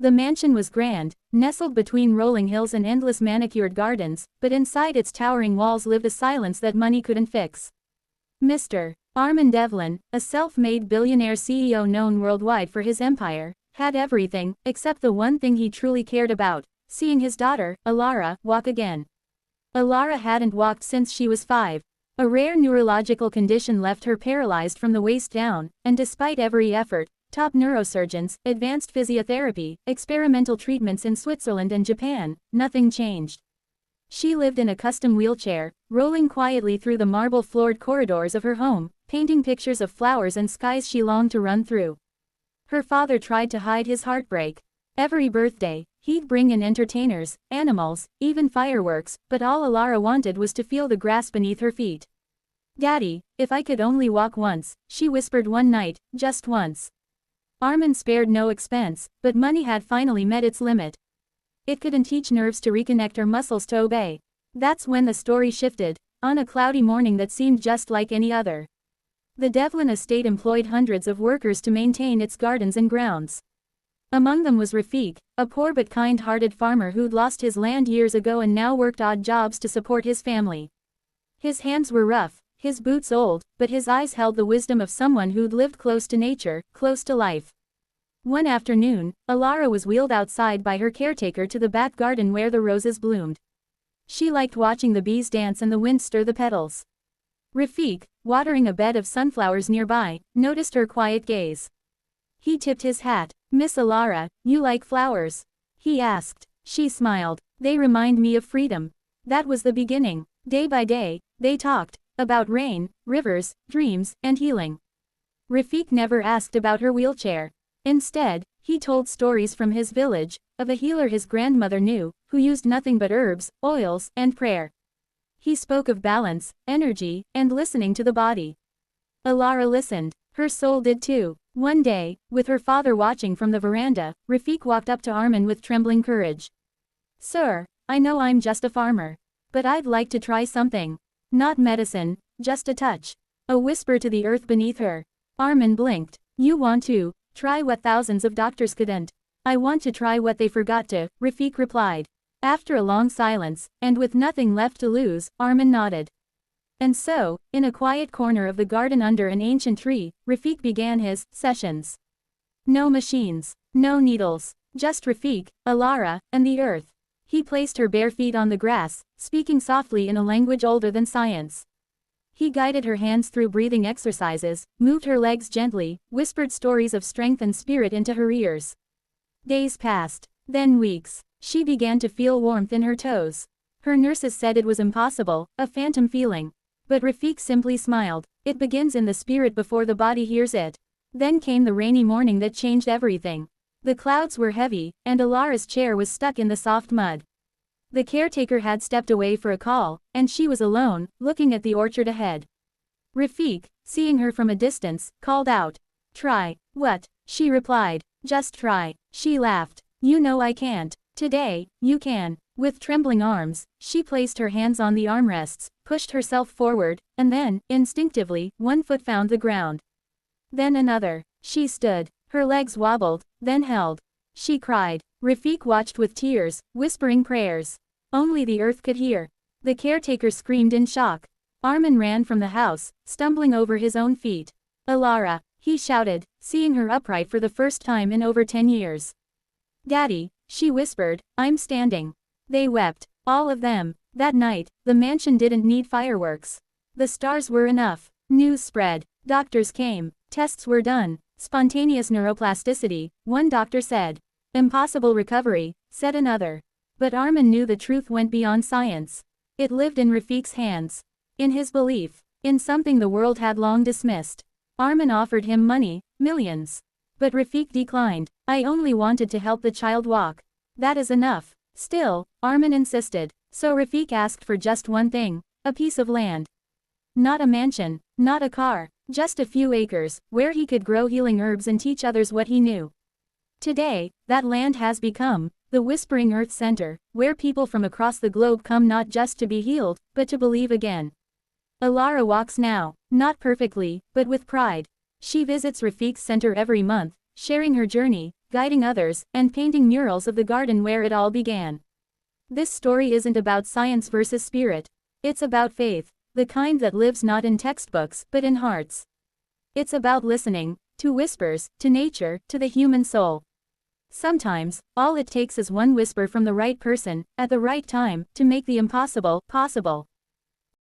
The mansion was grand, nestled between rolling hills and endless manicured gardens, but inside its towering walls lived a silence that money couldn't fix. Mr. Armin Devlin, a self-made billionaire CEO known worldwide for his empire, had everything, except the one thing he truly cared about, seeing his daughter, Alara, walk again. Alara hadn't walked since she was 5. A rare neurological condition left her paralyzed from the waist down, and despite every effort, top neurosurgeons, advanced physiotherapy, experimental treatments in Switzerland and Japan, nothing changed. She lived in a custom wheelchair, rolling quietly through the marble-floored corridors of her home, painting pictures of flowers and skies she longed to run through. Her father tried to hide his heartbreak. Every birthday, he'd bring in entertainers, animals, even fireworks, but all Alara wanted was to feel the grass beneath her feet. "Daddy, if I could only walk once," she whispered one night, just once. Armin spared no expense, but money had finally met its limit. It couldn't teach nerves to reconnect or muscles to obey. That's when the story shifted, on a cloudy morning that seemed just like any other. The Devlin estate employed hundreds of workers to maintain its gardens and grounds. Among them was Rafik, a poor but kind-hearted farmer who'd lost his land years ago and now worked odd jobs to support his family. His hands were rough, his boots old, but his eyes held the wisdom of someone who'd lived close to nature, close to life. One afternoon, Alara was wheeled outside by her caretaker to the back garden where the roses bloomed. She liked watching the bees dance and the wind stir the petals. Rafik, watering a bed of sunflowers nearby, noticed her quiet gaze. He tipped his hat. "Miss Alara, you like flowers?" he asked. She smiled. "They remind me of freedom." That was the beginning. Day by day, they talked about rain, rivers, dreams, and healing. Rafik never asked about her wheelchair. Instead, he told stories from his village, of a healer his grandmother knew, who used nothing but herbs, oils, and prayer. He spoke of balance, energy, and listening to the body. Alara listened. Her soul did too. One day, with her father watching from the veranda, Rafik walked up to Armin with trembling courage. "Sir, I know I'm just a farmer. But I'd like to try something. Not medicine, just a touch." A whisper to the earth beneath her. Armin blinked. "You want to try what thousands of doctors couldn't?" "I want to try what they forgot to," Rafik replied. After a long silence, and with nothing left to lose, Armin nodded. And so, in a quiet corner of the garden under an ancient tree, Rafik began his sessions. No machines, no needles, just Rafik, Alara, and the earth. He placed her bare feet on the grass, speaking softly in a language older than science. He guided her hands through breathing exercises, moved her legs gently, whispered stories of strength and spirit into her ears. Days passed, then weeks. She began to feel warmth in her toes. Her nurses said it was impossible, a phantom feeling. But Rafik simply smiled. It begins in the spirit before the body hears it. Then came the rainy morning that changed everything. The clouds were heavy, and Alara's chair was stuck in the soft mud. The caretaker had stepped away for a call, and she was alone, looking at the orchard ahead. Rafik, seeing her from a distance, called out. "Try." "What?" she replied. "Just try." She laughed. "You know I can't. Today, you can." With trembling arms, she placed her hands on the armrests, pushed herself forward, and then, instinctively, one foot found the ground. Then another. She stood. Her legs wobbled, then held. She cried. Rafik watched with tears, whispering prayers. Only the earth could hear. The caretaker screamed in shock. Armin ran from the house, stumbling over his own feet. "Alara," he shouted, seeing her upright for the first time in over 10 years. "Daddy," she whispered, "I'm standing." They wept, all of them. That night, the mansion didn't need fireworks. The stars were enough. News spread. Doctors came. Tests were done. Spontaneous neuroplasticity, one doctor said. Impossible recovery, said another. But Armin knew the truth went beyond science. It lived in Rafik's hands. In his belief. In something the world had long dismissed. Armin offered him money, millions. But Rafik declined. "I only wanted to help the child walk. That is enough." Still, Armin insisted. So Rafik asked for just one thing, a piece of land. Not a mansion, not a car, just a few acres, where he could grow healing herbs and teach others what he knew. Today, that land has become the Whispering Earth Center, where people from across the globe come not just to be healed, but to believe again. Alara walks now, not perfectly, but with pride. She visits Rafik's center every month, sharing her journey, guiding others, and painting murals of the garden where it all began. This story isn't about science versus spirit. It's about faith, the kind that lives not in textbooks, but in hearts. It's about listening, to whispers, to nature, to the human soul. Sometimes, all it takes is one whisper from the right person, at the right time, to make the impossible, possible.